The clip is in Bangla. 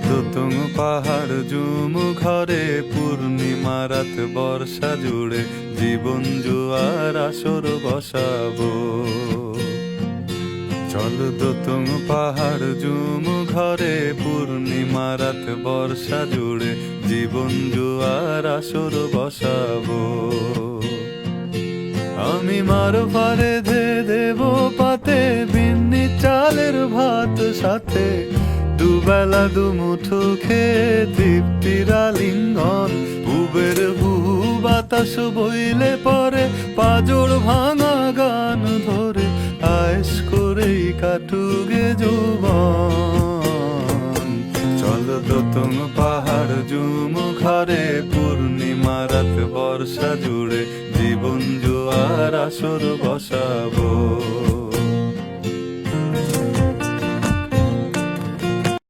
দোতং পাহাড় জুম ঘরে পূর্ণিমা রাত বর্ষা জুড়ে জীবন জুয়ার আসর বসাবো। চল দোতং পাহাড় জুম ঘরে পূর্ণিমা রাত বর্ষা জুড়ে জীবন জুয়ার আসর বসাবো। আমি মারো পারে ধে দেব পাতে বিন্নি চালের ভাত সাথে দুবেলা দুমুঠো খেয়ে তৃপ্তির আলিঙ্গন। উবের বুহু বাতাস বইলে পরে পাজর ভাঙা গান ধরে আয়েশ করেই কাটুগে যৌবন। চল দোতং পাহাড় জুম ঘরে পূর্ণিমা রাত বর্ষা জুড়ে জীবন জোয়ার আসর বসা।